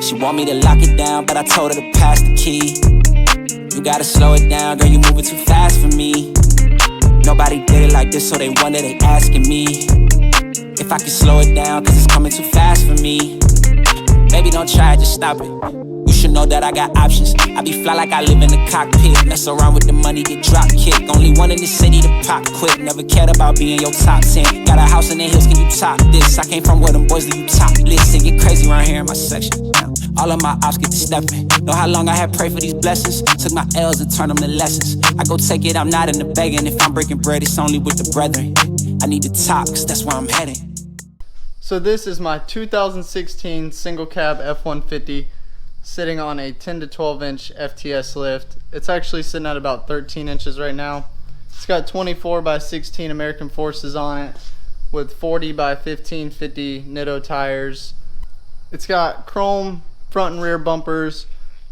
She want me to lock it down, but I told her to pass the key. You gotta slow it down, girl, you moving too fast for me. Nobody did it like this, so they wonder, they asking me if I can slow it down, cause it's coming too fast for me. Baby, don't try it, just stop it. You should know that I got options. I be fly like I live in the cockpit. Mess around with the money, get drop kick. Only one in the city to pop quick. Never cared about being your top 10. Got a house in the hills, can you top this? I came from where them boys leave you topless. It get crazy around here in my section. All of my ops get to stepping. Know how long I had prayed for these blessings. Took my L's and turned them to lessons. I go take it, I'm not in the begging. If I'm breaking bread, it's only with the brethren. I need to top, cause that's where I'm headed. So this is my 2016 single cab F-150 sitting on a 10 to 12 inch FTS lift. It's actually sitting at about 13 inches right now. It's got 24 by 16 American Forces on it with 40 by 1550 Nitto tires. It's got chrome front and rear bumpers,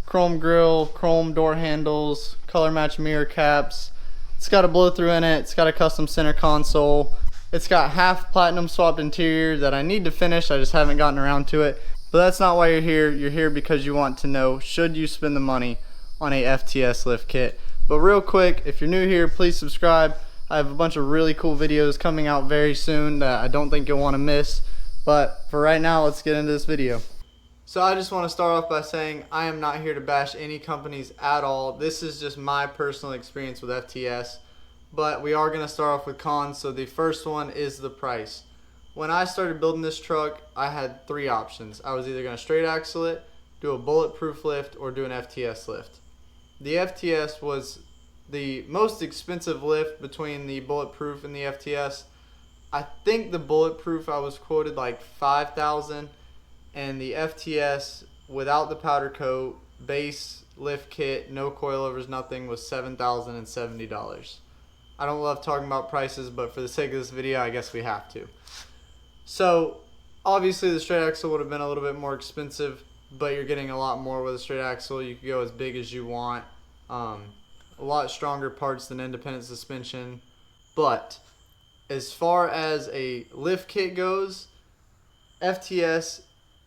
chrome grille, chrome door handles, color match mirror caps. It's got a blow through in it. It's got a custom center console. It's got half platinum swapped interior that I need to finish. I just haven't gotten around to it. But that's not why you're here. You're here because you want to know, should you spend the money on a FTS lift kit? But real quick, if you're new here, please subscribe. I have a bunch of really cool videos coming out very soon that I don't think you'll want to miss. But for right now, let's get into this video. So I just want to start off by saying I am not here to bash any companies at all. This is just my personal experience with FTS. But we are going to start off with cons. So the first one is the price. When I started building this truck, I had three options. I was either going to straight axle it, do a bulletproof lift, or do an FTS lift. The FTS was the most expensive lift between the bulletproof and the FTS. I think the bulletproof I was quoted like $5,000, and the FTS without the powder coat, base lift kit, no coilovers, nothing, was $7,070. I don't love talking about prices, but for the sake of this video, I guess we have to. So obviously the straight axle would have been a little bit more expensive, but you're getting a lot more with a straight axle. You can go as big as you want. A lot stronger parts than independent suspension. But as far as a lift kit goes, FTS,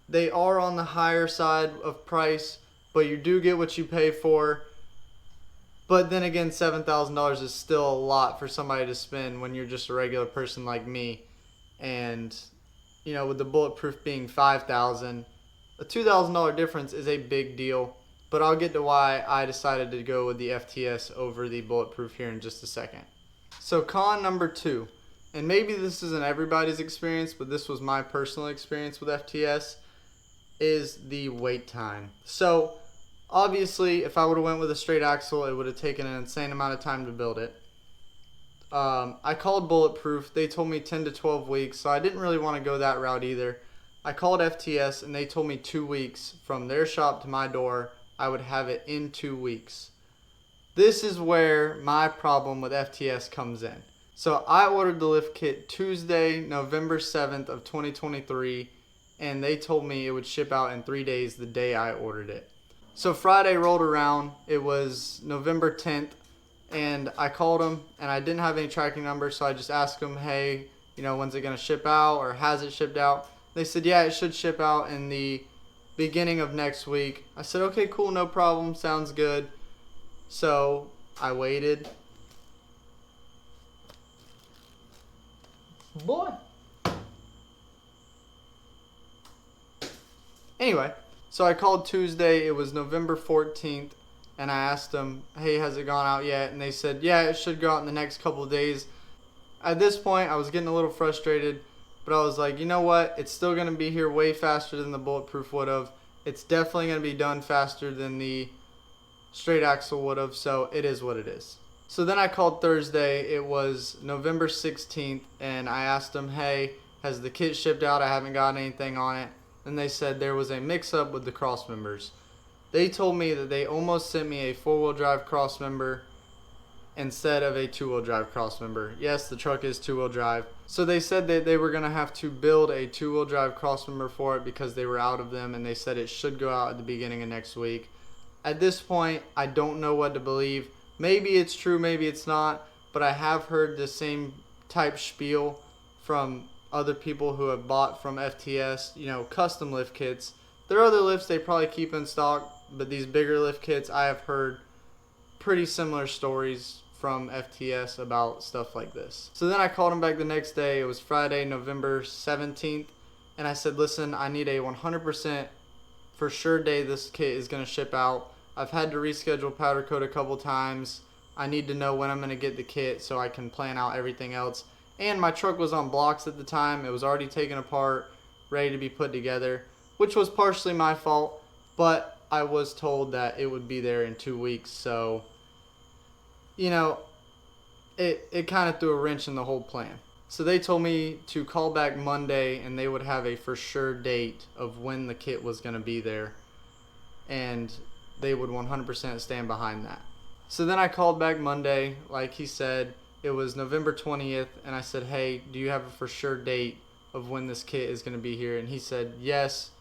they are on the higher side of price, but you do get what you pay for. But then again, $7,000 is still a lot for somebody to spend when you're just a regular person like me. And, you know, with the bulletproof being $5,000, a $2,000 difference is a big deal. But I'll get to why I decided to go with the FTS over the bulletproof here in just a second. So con number 2, and maybe this isn't everybody's experience, but this was my personal experience with FTS, is the wait time. So obviously, if I would have went with a straight axle, it would have taken an insane amount of time to build it. I called Bulletproof. They told me 10 to 12 weeks, so I didn't really want to go that route either. I called FTS, and they told me 2 weeks. From their shop to my door, I would have it in 2 weeks. This is where my problem with FTS comes in. So I ordered the lift kit Tuesday, November 7th of 2023, and they told me it would ship out in 3 days the day I ordered it. So Friday rolled around, it was November 10th, and I called them, and I didn't have any tracking number, so I just asked them, hey, you know, when's it going to ship out, or has it shipped out? They said, yeah, it should ship out in the beginning of next week. I said, okay, cool, no problem, sounds good. So I waited. Boy. Anyway, so I called Tuesday, it was November 14th, and I asked them, hey, has it gone out yet? And they said, yeah, it should go out in the next couple of days. At this point, I was getting a little frustrated, but I was like, you know what? It's still going to be here way faster than the Bulletproof would have. It's definitely going to be done faster than the straight axle would have, so it is what it is. So then I called Thursday, it was November 16th, and I asked them, hey, has the kit shipped out? I haven't got anything on it. And they said there was a mix-up with the cross members. They told me that they almost sent me a 4-wheel drive cross member instead of a 2-wheel drive cross member. Yes, the truck is 2-wheel drive. So they said that they were going to have to build a 2-wheel drive cross member for it because they were out of them, and they said it should go out at the beginning of next week. At this point, I don't know what to believe. Maybe it's true, maybe it's not, but I have heard the same type spiel from other people who have bought from FTS, you know, custom lift kits, There are other lifts they probably keep in stock, but these bigger lift kits, I have heard pretty similar stories from FTS about stuff like this. So then I called him back the next day. It was Friday, November 17th. And I said, listen, I need a 100% for sure day this kit is going to ship out. I've had to reschedule powder coat a couple times. I need to know when I'm going to get the kit so I can plan out everything else. And my truck was on blocks at the time. It was already taken apart, ready to be put together, which was partially my fault. But I was told that it would be there in 2 weeks. So, you know, it kind of threw a wrench in the whole plan. So they told me to call back Monday and they would have a for sure date of when the kit was going to be there. And they would 100% stand behind that. So then I called back Monday, like he said. It was November 20th, and I said, hey, do you have a for sure date of when this kit is going to be here? And he said, yes.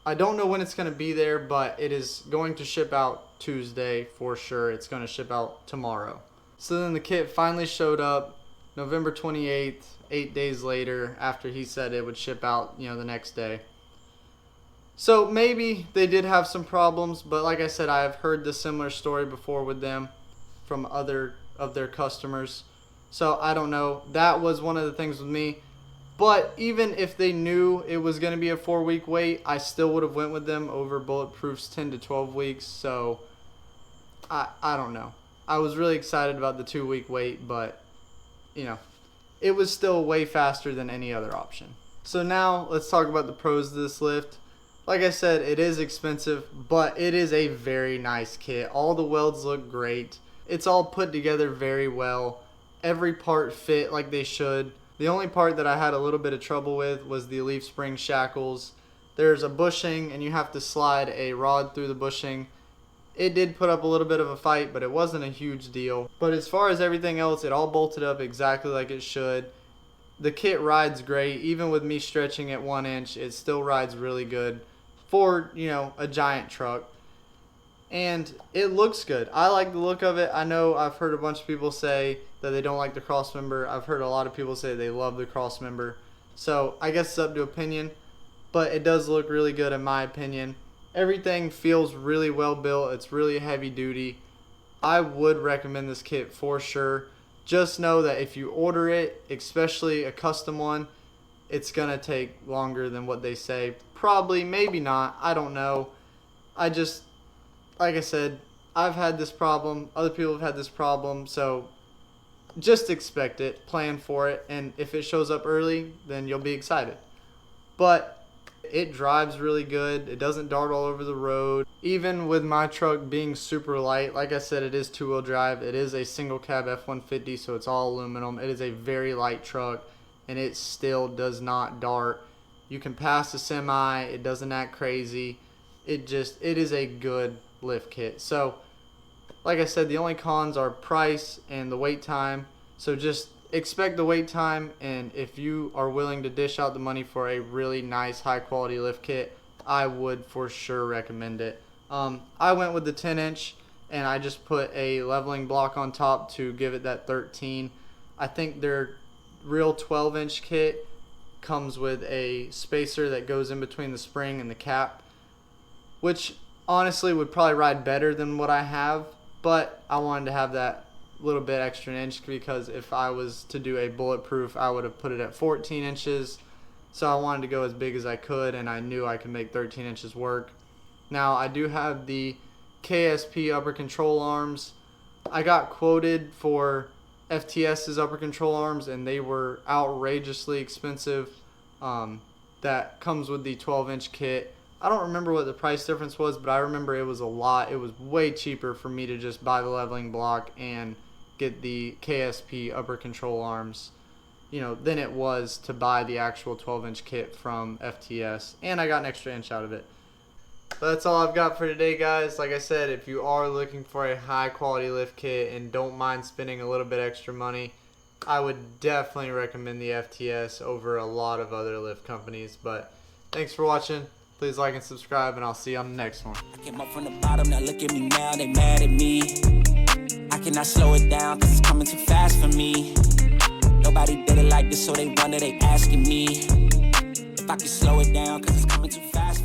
I don't know when it's going to be there, but it is going to ship out Tuesday for sure. It's going to ship out tomorrow. So then the kit finally showed up November 28th, 8 days later, after he said it would ship out, the next day. So maybe they did have some problems, but like I said, I have heard the similar story before with them from other of their customers. So I don't know. That was one of the things with me. But even if they knew it was going to be a 4-week wait, I still would have went with them over Bulletproof's 10 to 12 weeks. So I don't know. I was really excited about the 2-week wait, but it was still way faster than any other option. So now let's talk about the pros of this lift. Like I said, it is expensive, but it is a very nice kit. All the welds look great. It's all put together very well. Every part fit like they should. The only part that I had a little bit of trouble with was the leaf spring shackles. There's a bushing and you have to slide a rod through the bushing. It did put up a little bit of a fight, but it wasn't a huge deal. But as far as everything else, it all bolted up exactly like it should. The kit rides great. Even with me stretching at 1 inch, it still rides really good for, a giant truck. And it looks good. I like the look of it. I know I've heard a bunch of people say that they don't like the cross member. I've heard a lot of people say they love the cross member. So I guess it's up to opinion, but it does look really good in my opinion. Everything feels really well built. It's really heavy duty. I would recommend this kit for sure. Just know that if you order it, especially a custom one, it's going to take longer than what they say. Probably, maybe not. I don't know. Like I said, I've had this problem. Other people have had this problem. So just expect it. Plan for it. And if it shows up early, then you'll be excited. But it drives really good. It doesn't dart all over the road. Even with my truck being super light, like I said, it is 2-wheel drive. It is a single cab F-150, so it's all aluminum. It is a very light truck, and it still does not dart. You can pass a semi. It doesn't act crazy. It is a good lift kit. So, like I said, the only cons are price and the wait time. So just expect the wait time, and if you are willing to dish out the money for a really nice high quality lift kit, I would for sure recommend it. I went with the 10-inch and I just put a leveling block on top to give it that 13. I think their real 12-inch kit comes with a spacer that goes in between the spring and the cap, which honestly would probably ride better than what I have, but I wanted to have that little bit extra inch because if I was to do a Bulletproof, I would have put it at 14 inches. So I wanted to go as big as I could, and I knew I could make 13 inches work. Now I do have the KSP upper control arms. I got quoted for FTS's upper control arms, and they were outrageously expensive. That comes with the 12-inch kit. I don't remember what the price difference was, but I remember it was a lot. It was way cheaper for me to just buy the leveling block and get the KSP upper control arms, than it was to buy the actual 12-inch kit from FTS. And I got an extra inch out of it. But that's all I've got for today, guys. Like I said, if you are looking for a high quality lift kit and don't mind spending a little bit extra money, I would definitely recommend the FTS over a lot of other lift companies. But thanks for watching. Please like and subscribe, and I'll see you on the next one. I came up from the bottom, now look at me now, they mad at me. I cannot slow it down, cause it's coming too fast for me. Nobody did it like this, so they wonder, they asking me if I can slow it down, cause it's coming too fast for me.